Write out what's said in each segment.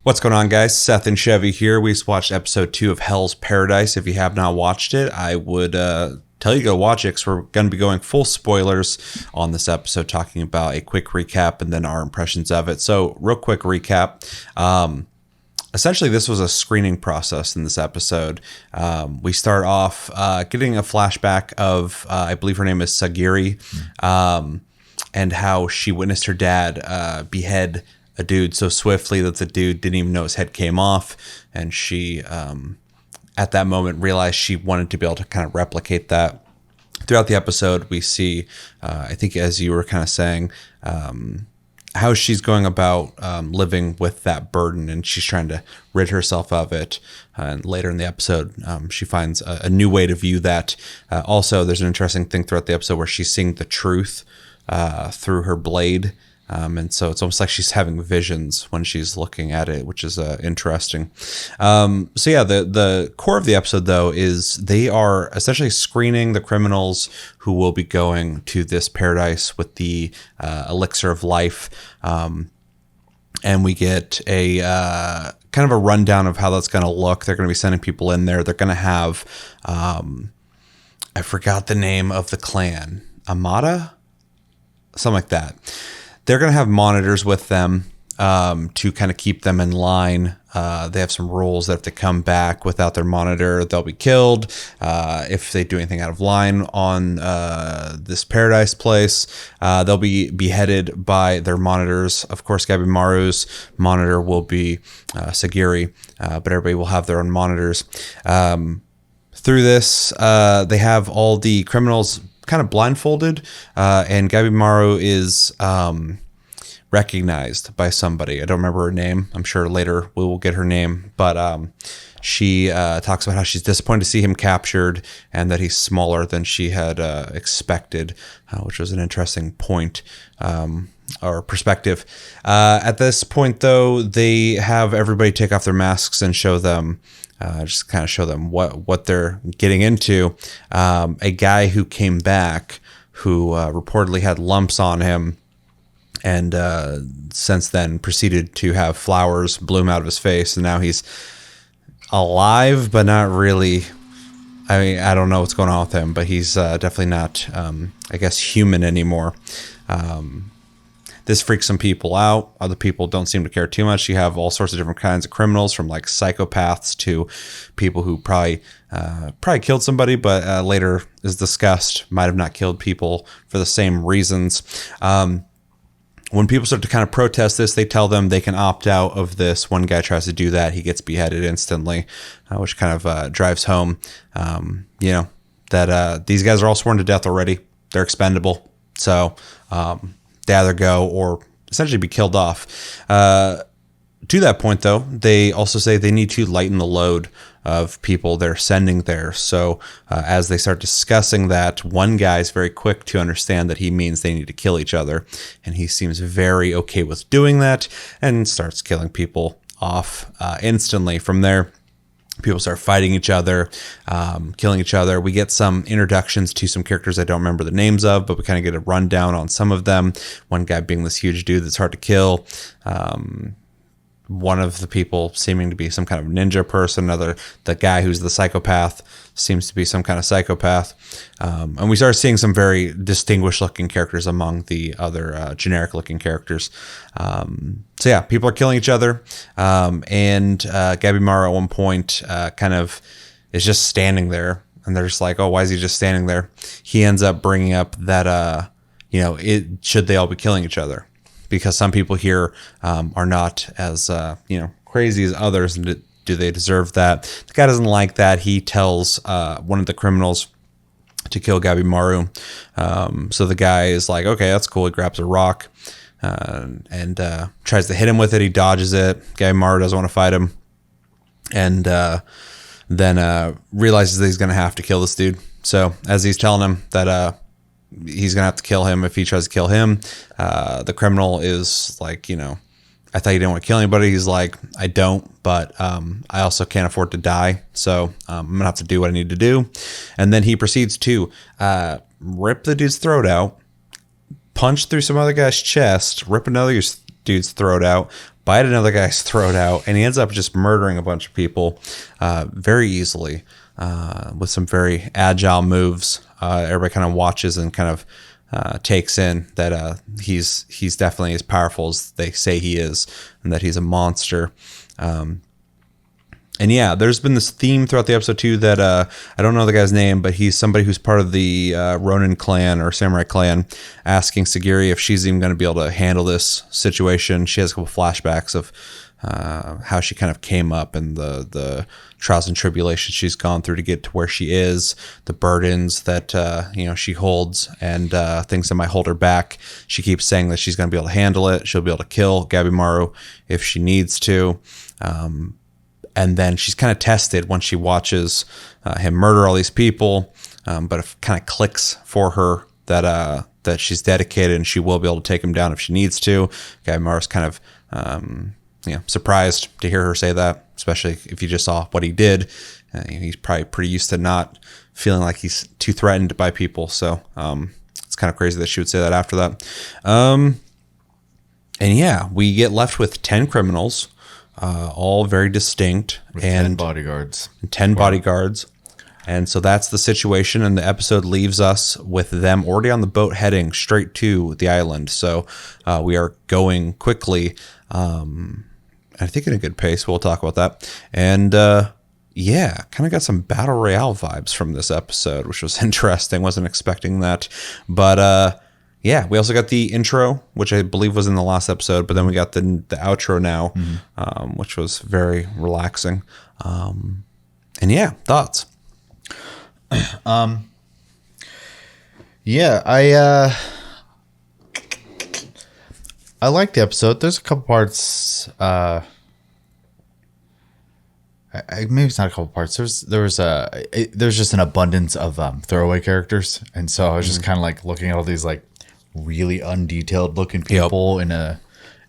What's going on, guys? Seth and Chevy here. We just watched episode 2 of Hell's Paradise. If you have not watched it, I would tell you to go watch it because we're going to be going full spoilers on this episode, talking about a quick recap and then our impressions of it. So, real quick recap. Essentially, this was a screening process in this episode. We start off getting a flashback of, I believe her name is Sagiri, and how she witnessed her dad behead a dude so swiftly that the dude didn't even know his head came off. And she, at that moment, realized she wanted to be able to kind of replicate that. Throughout the episode, we see, I think as you were kind of saying, how she's going about living with that burden, and she's trying to rid herself of it. And later in the episode, she finds a new way to view that. Also, there's an interesting thing throughout the episode where she's seeing the truth through her blade. And so it's almost like she's having visions when she's looking at it, which is interesting. So yeah, the core of the episode, though, is they are essentially screening the criminals who will be going to this paradise with the elixir of life. And we get a kind of a rundown of how that's going to look. They're going to be sending people in there. They're going to have, I forgot the name of the clan, Amada? Something like that. They're going to have monitors with them to kind of keep them in line. They have some rules that if they come back without their monitor, they'll be killed. If they do anything out of line on this paradise place, they'll be beheaded by their monitors. Of course, Gabimaru's monitor will be Sagiri, but everybody will have their own monitors. Through this, they have all the criminals kind of blindfolded, and Gabimaru is recognized by somebody. I don't remember her name. I'm sure later we will get her name, but she talks about how she's disappointed to see him captured and that he's smaller than she had expected, which was an interesting point or perspective. At this point, though, they have everybody take off their masks and show them just kind of show them what they're getting into. A guy who came back who reportedly had lumps on him and since then proceeded to have flowers bloom out of his face. And now he's alive, but not really. I mean, I don't know what's going on with him, but he's definitely not, I guess, human anymore. This freaks some people out. Other people don't seem to care too much. You have all sorts of different kinds of criminals, from like psychopaths to people who probably killed somebody, but later is discussed might have not killed people for the same reasons. When people start to kind of protest this, they tell them they can opt out of this. One guy tries to do that. He gets beheaded instantly, which kind of drives home, that these guys are all sworn to death already. They're expendable. So, they either go or essentially be killed off. To that point, though, they also say they need to lighten the load of people they're sending there. So as they start discussing that, one guy is very quick to understand that he means they need to kill each other. And he seems very okay with doing that and starts killing people off instantly. From there, people start fighting each other, killing each other. We get some introductions to some characters I don't remember the names of, but we kind of get a rundown on some of them. One guy being this huge dude that's hard to kill. One of the people seeming to be some kind of ninja person. The guy who's the psychopath seems to be some kind of psychopath. And we start seeing some very distinguished looking characters among the other generic looking characters. So yeah, people are killing each other. And Gabimaru at one point kind of is just standing there, and they're just like, oh, why is he just standing there? He ends up bringing up that, should they all be killing each other? Because some people here are not as, crazy as others. And do they deserve that? The guy doesn't like that. He tells one of the criminals to kill Gabimaru. So the guy is like, okay, that's cool. He grabs a rock and tries to hit him with it. He dodges it. Gabimaru doesn't want to fight him. And then realizes that he's going to have to kill this dude. So as he's telling him that he's going to have to kill him if he tries to kill him, the criminal is like, I thought you didn't want to kill anybody. He's like, I don't, but I also can't afford to die. So I'm going to have to do what I need to do. And then he proceeds to rip the dude's throat out, punch through some other guy's chest, rip another dude's throat out, bite another guy's throat out, and he ends up just murdering a bunch of people very easily with some very agile moves. Everybody kind of watches and kind of takes in that he's definitely as powerful as they say he is, and that he's a monster. And yeah, there's been this theme throughout the episode too that I don't know the guy's name, but he's somebody who's part of the Ronin clan or Samurai clan, asking Sagiri if she's even going to be able to handle this situation. She has a couple flashbacks of how she kind of came up and the trials and tribulations she's gone through to get to where she is, the burdens that she holds, and things that might hold her back. She keeps saying that she's going to be able to handle it. She'll be able to kill Gabimaru if she needs to. And then she's kind of tested when she watches him murder all these people, but it kind of clicks for her that she's dedicated and she will be able to take him down if she needs to. Gabimaru's kind of surprised to hear her say that, especially if you just saw what he did. He's probably pretty used to not feeling like he's too threatened by people. So it's kind of crazy that she would say that after that. And yeah, we get left with 10 criminals. All very distinct, with and 10 bodyguards. 10 bodyguards. And so that's the situation, and the episode leaves us with them already on the boat heading straight to the island. So we are going quickly, I think in a good pace. We'll talk about that. And yeah, kind of got some Battle Royale vibes from this episode, which was interesting. Wasn't expecting that. But yeah, we also got the intro, which I believe was in the last episode, but then we got the outro now, which was very relaxing. And yeah, thoughts? Yeah, I like the episode. There's a couple parts. Maybe it's not a couple parts. There's just an abundance of throwaway characters, and so I was just kind of like looking at all these like really undetailed looking people in an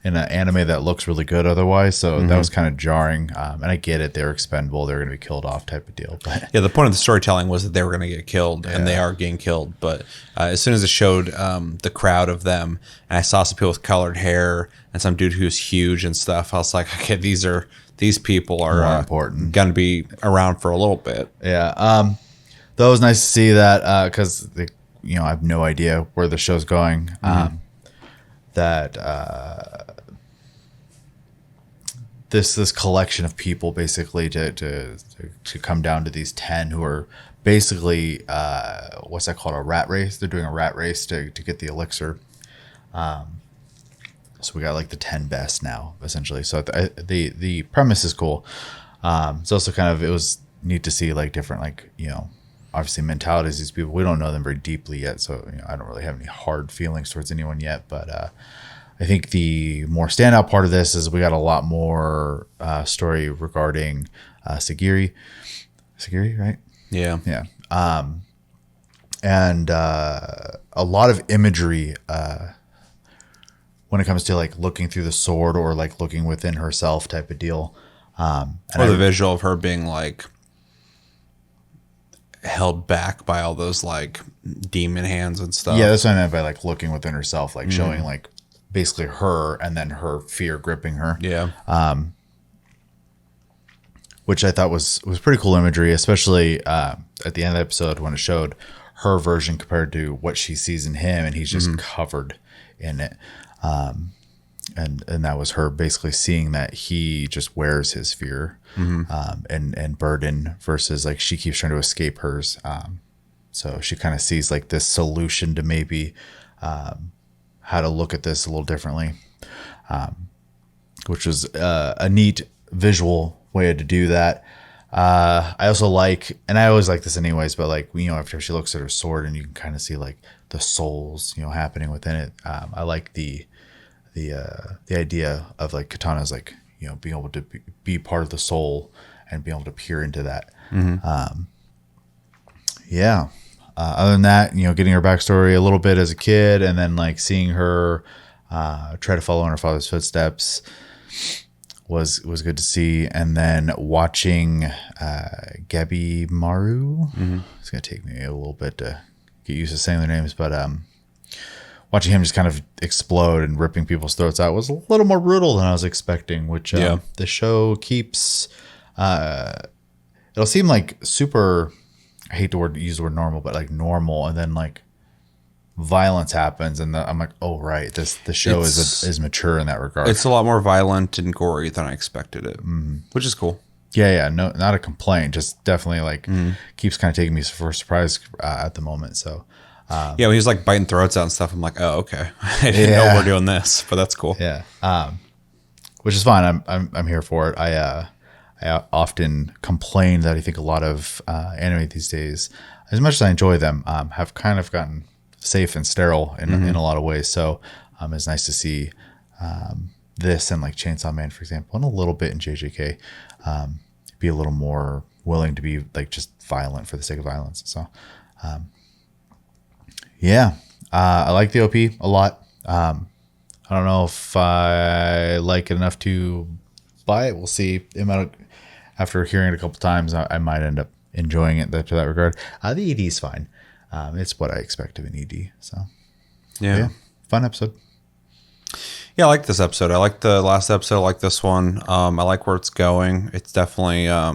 anime that looks really good otherwise. So that was kind of jarring. And I get it; they're expendable, they're going to be killed off, type of deal. But yeah, the point of the storytelling was that they were going to get killed, and they are getting killed. But as soon as it showed the crowd of them, and I saw some people with colored hair and some dude who's huge and stuff, I was like, okay, these people are important, going to be around for a little bit. Yeah. That was nice to see that because I have no idea where the show's going. This collection of people basically to come down to these 10 who are basically what's that called, a rat race. They're doing a rat race to get the elixir. So we got like the 10 best now, essentially. So the premise is cool. It's also it was neat to see like different, like, obviously mentalities of these people. We don't know them very deeply yet, so I don't really have any hard feelings towards anyone yet. But I think the more standout part of this is we got a lot more story regarding Sagiri. Sagiri, right? Yeah. Yeah. And a lot of imagery when it comes to like looking through the sword or like looking within herself type of deal. Or the visual of her being like held back by all those like demon hands and stuff. Yeah, that's what I meant by like looking within herself, like showing like basically her and then her fear gripping her. Yeah. Which I thought was pretty cool imagery, especially at the end of the episode when it showed her version compared to what she sees in him, and he's just covered in it. And that was her basically seeing that he just wears his fear and burden versus like she keeps trying to escape hers. So she kind of sees like this solution to maybe how to look at this a little differently, which was a neat visual way to do that. I also like, and I always like this anyways, but like, after she looks at her sword and you can kind of see like the souls, happening within it. I like the idea of like katanas, like, being able to be part of the soul and being able to peer into that. Yeah. Other than that, getting her backstory a little bit as a kid and then like seeing her try to follow in her father's footsteps was good to see. And then watching Gabimaru, it's going to take me a little bit to get used to saying their names, but watching him just kind of explode and ripping people's throats out was a little more brutal than I was expecting, which the show keeps, it'll seem like super, I hate to use the word normal, but like normal. And then like violence happens. And I'm like, oh, right. The show is mature in that regard. It's a lot more violent and gory than I expected it, which is cool. Yeah. No, not a complaint. Just definitely like keeps kind of taking me for surprise at the moment. So, when he was like biting throats out and stuff, I'm like, oh, okay. I didn't know we're doing this, but that's cool. Yeah. Which is fine. I'm here for it. I often complain that I think a lot of anime these days, as much as I enjoy them, have kind of gotten safe and sterile in a lot of ways. So it's nice to see this and like Chainsaw Man, for example, and a little bit in JJK, be a little more willing to be like just violent for the sake of violence. So I like the OP a lot. I don't know if I like it enough to buy it. We'll see. After hearing it a couple times, I might end up enjoying it to that regard. The ED is fine. It's what I expect of an ED. So yeah, fun episode. Yeah, I like this episode. I like the last episode. I like this one. I like where it's going. It's definitely a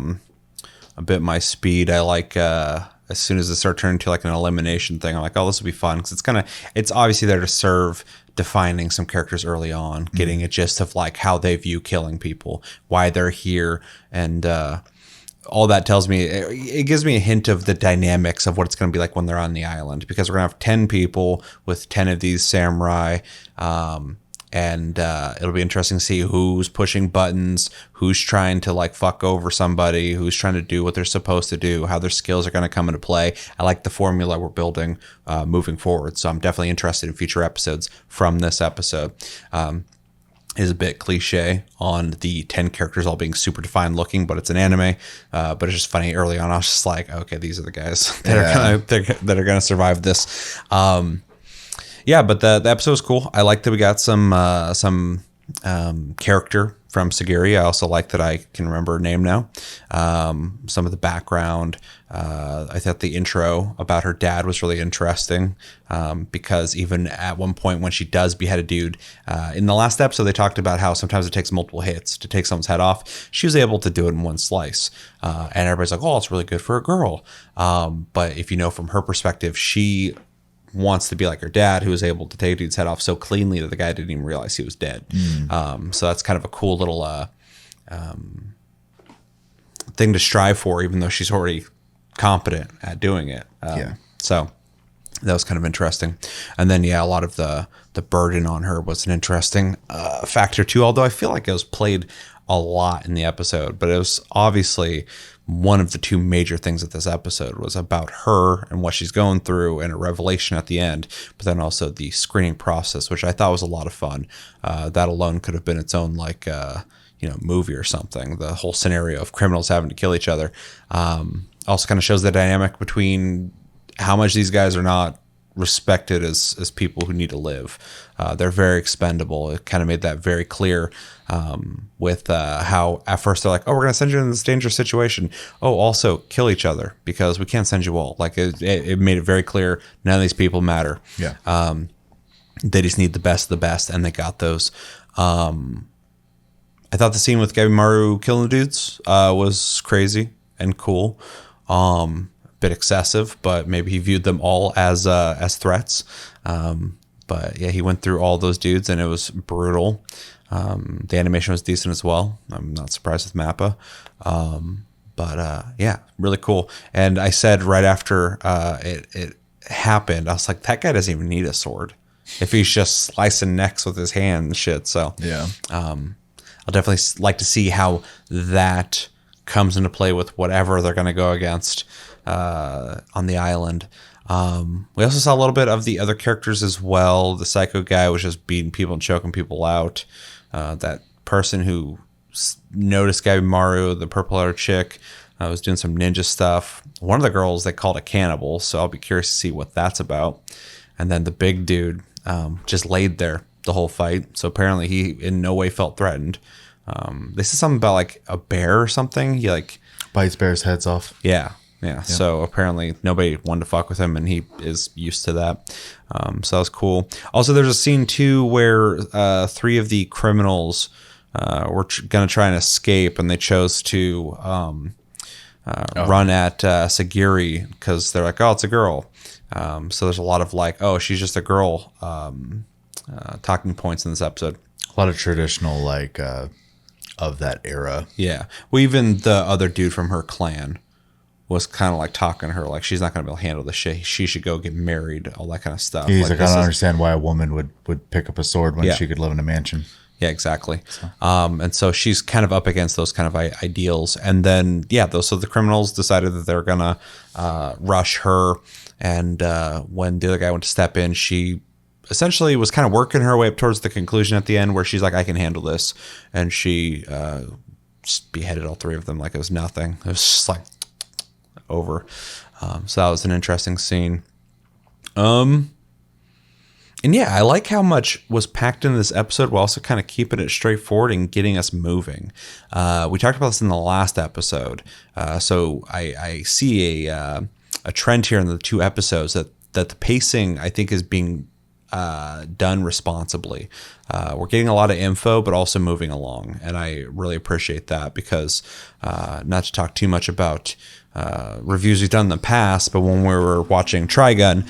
bit my speed. I like as soon as it started turning to like an elimination thing, I'm like, oh, this will be fun, because it's obviously there to serve defining some characters early on, getting a gist of like how they view killing people, why they're here, and all that tells me, it gives me a hint of the dynamics of what it's going to be like when they're on the island, because we're going to have 10 people with 10 of these samurai. And it'll be interesting to see who's pushing buttons, who's trying to like fuck over somebody, who's trying to do what they're supposed to do, how their skills are going to come into play. I like the formula we're building moving forward. So I'm definitely interested in future episodes from this episode. Is a bit cliche on the 10 characters all being super defined looking, but it's an anime. But it's just funny. Early on, I was just like, okay, these are the guys that are gonna survive this. But the episode was cool. I like that we got some character from Sagiri. I also like that I can remember her name now. Some of the background. I thought the intro about her dad was really interesting, because even at one point when she does behead a dude, in the last episode they talked about how sometimes it takes multiple hits to take someone's head off. She was able to do it in one slice, and everybody's like, oh, it's really good for a girl. But if you know from her perspective, she wants to be like her dad, who was able to take a dude's head off so cleanly that the guy didn't even realize he was dead. So that's kind of a cool little thing to strive for, even though she's already competent at doing it. So that was kind of interesting. And then, a lot of the burden on her was an interesting factor too, although I feel like it was played a lot in the episode, but it was obviously one of the two major things of this episode was about her and what she's going through, and a revelation at the end, but then also the screening process, which I thought was a lot of fun. That alone could have been its own like movie or something. The whole scenario of criminals having to kill each other also kind of shows the dynamic between how much these guys are not respected as people who need to live. They're very expendable. It kind of made that very clear with how at first they're like, oh, we're going to send you in this dangerous situation. Oh, also kill each other because we can't send you all. Like it made it very clear none of these people matter. They just need the best of the best, and they got those. I thought the scene with Gabimaru killing the dudes was crazy and cool. Bit excessive, but maybe he viewed them all as threats. But he went through all those dudes, and it was brutal. The animation was decent as well. I'm not surprised with Mappa. But really cool. And I said right after it happened, I was like, that guy doesn't even need a sword if he's just slicing necks with his hand and shit. So I'll definitely like to see how that comes into play with whatever they're going to go against on the island. We also saw a little bit of the other characters as well. The psycho guy was just beating people and choking people out. That person who noticed Gabimaru, the purple-haired chick, was doing some ninja stuff. One of the girls they called a cannibal, so I'll be curious to see what that's about. And then the big dude just laid there the whole fight. So apparently he in no way felt threatened. They said something about like a bear or something. He like bites bears' heads off. Yeah. Yeah. So apparently nobody wanted to fuck with him, and he is used to that. So that was cool. Also, there's a scene too where 3 of the criminals were going to try and escape, and they chose to run at Sagiri because they're like, oh, it's a girl. So there's a lot of like, oh, she's just a girl talking points in this episode. A lot of traditional like of that era. Yeah. Well, even the other dude from her clan was kind of like talking to her like she's not going to be able to handle the shit. She should go get married, all that kind of stuff. He's like I don't understand why a woman would pick up a sword when she could live in a mansion. Yeah, exactly. And so she's kind of up against those kind of ideals. And then, so the criminals decided that they're going to rush her. And when the other guy went to step in, she essentially was kind of working her way up towards the conclusion at the end where she's like, I can handle this. And she just beheaded all 3 of them like it was nothing. It was just like over. So that was an interesting scene. And yeah, I like how much was packed into this episode while also kind of keeping it straightforward and getting us moving. We talked about this in the last episode. So I see a trend here in the 2 episodes that the pacing, I think, is being done responsibly. We're getting a lot of info, but also moving along. And I really appreciate that because not to talk too much about reviews we've done in the past, but when we were watching Trigun,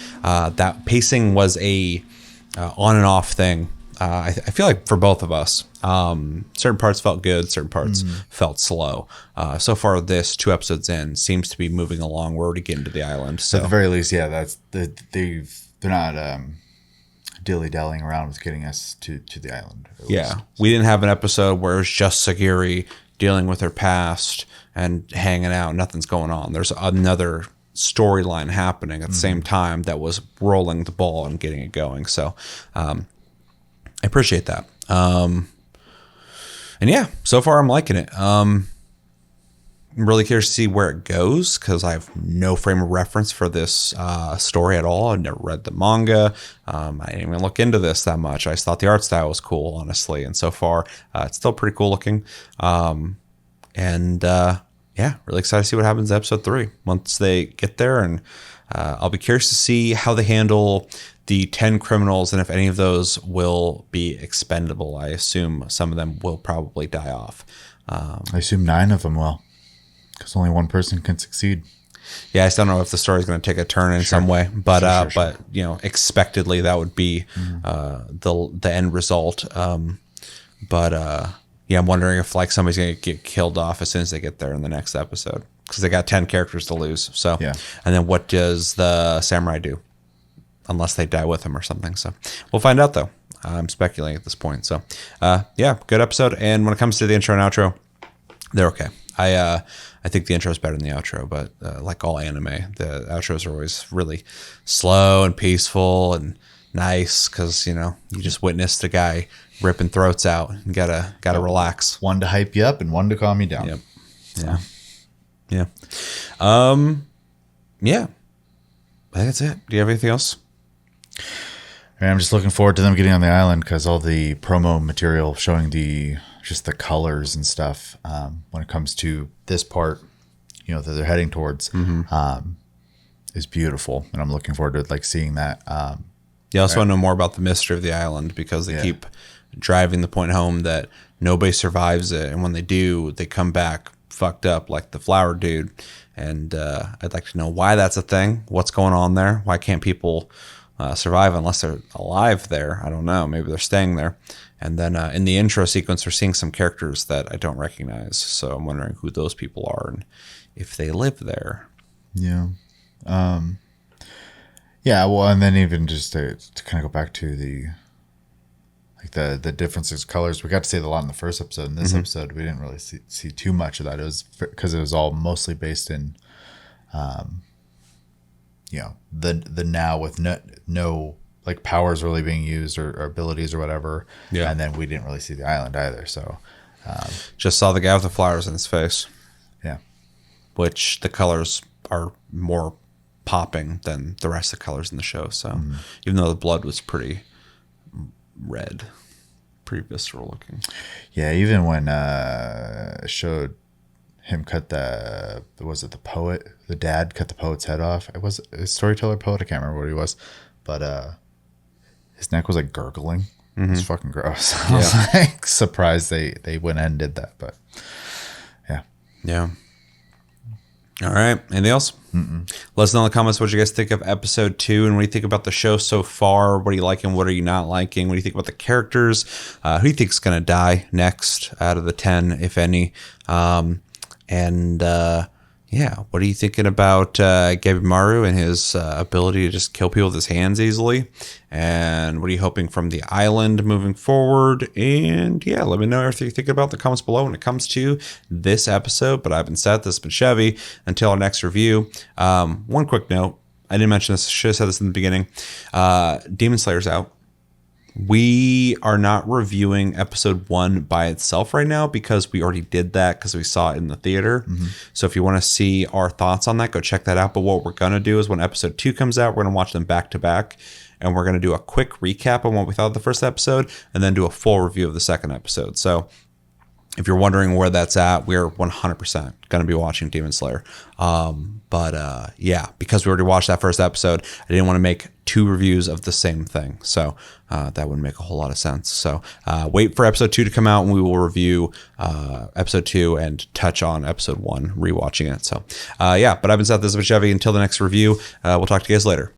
that pacing was a on and off thing. I feel like for both of us, certain parts felt good, certain parts felt slow. So far, this 2 episodes in seems to be moving along. We're already getting to the island. So at the very least, yeah, that's they're not dilly-dallying around with getting us to the island. Yeah, we didn't have an episode where it was just Sagiri dealing with her past and hanging out. Nothing's going on. There's another storyline happening at the same time that was rolling the ball and getting it going. So I appreciate that. And yeah, so far I'm liking it. I'm really curious to see where it goes because I have no frame of reference for this story at all. I've never read the manga. I didn't even look into this that much. I just thought the art style was cool, honestly. And so far, it's still pretty cool looking. Yeah, really excited to see what happens in episode 3 once they get there. And I'll be curious to see how they handle the 10 criminals and if any of those will be expendable. I assume some of them will probably die off. I assume 9 of them will, because only one person can succeed. Yeah, I still don't know if the story is going to take a turn in some way, but but you know, expectedly that would be the end result. Yeah, I'm wondering if like somebody's going to get killed off as soon as they get there in the next episode because they got 10 characters to lose. So yeah, and then what does the samurai do? Unless they die with him or something. So we'll find out though. I'm speculating at this point. So yeah, good episode. And when it comes to the intro and outro, they're okay. I think the intro is better than the outro, but like all anime, the outros are always really slow and peaceful and nice because, you know, you just witnessed a guy ripping throats out and gotta relax. One to hype you up and one to calm you down. Yep. So. Yeah. Yeah. I think that's it. Do you have anything else? I'm just looking forward to them getting on the island because all the promo material showing just the colors and stuff when it comes to this part, you know, that they're heading towards is beautiful, and I'm looking forward to like seeing that. You also want to know more about the mystery of the island because they keep driving the point home that nobody survives it, and when they do, they come back fucked up like the flower dude. And I'd like to know why that's a thing. What's going on there? Why can't people survive unless they're alive there? I don't know. Maybe they're staying there. And then in the intro sequence, we're seeing some characters that I don't recognize. So I'm wondering who those people are and if they live there. Yeah. Yeah. Well, and then even just to kind of go back to the differences, colors. We got to see a lot in the first episode. In this episode, we didn't really see too much of that. It was because it was all mostly based in, you know, the now with no like powers really being used or abilities or whatever. Yeah. And then we didn't really see the island either. So just saw the guy with the flowers in his face. Yeah. Which the colors are more popping than the rest of the colors in the show. So even though the blood was pretty red, pretty visceral looking. Yeah. Even when showed him cut the poet, the dad cut the poet's head off. It was a storyteller poet. I can't remember what he was, but his neck was like gurgling. It was fucking gross. I was like surprised they went and did that, but yeah. Yeah. All right. Anything else? Let us know in the comments what you guys think of episode 2 and what do you think about the show so far. What are you liking? What are you not liking? What do you think about the characters? Who do you think is going to die next out of the 10, if any? Yeah, what are you thinking about Gabimaru and his ability to just kill people with his hands easily? And what are you hoping from the island moving forward? And yeah, let me know everything you think about in the comments below when it comes to this episode. But I've been Seth, this has been Chevy. Until our next review, one quick note. I didn't mention this. Should have said this in the beginning. Demon Slayer's out. We are not reviewing episode 1 by itself right now because we already did that because we saw it in the theater. So if you want to see our thoughts on that, go check that out. But what we're going to do is when episode 2 comes out, we're going to watch them back to back. And we're going to do a quick recap on what we thought of the first episode and then do a full review of the second episode. So if you're wondering where that's at, we're 100% going to be watching Demon Slayer. Yeah, because we already watched that first episode, I didn't want to make 2 reviews of the same thing. So that wouldn't make a whole lot of sense. So wait for episode 2 to come out and we will review episode 2 and touch on episode 1, rewatching it. So yeah, but I've been Seth, this is Chevy. Until the next review, we'll talk to you guys later.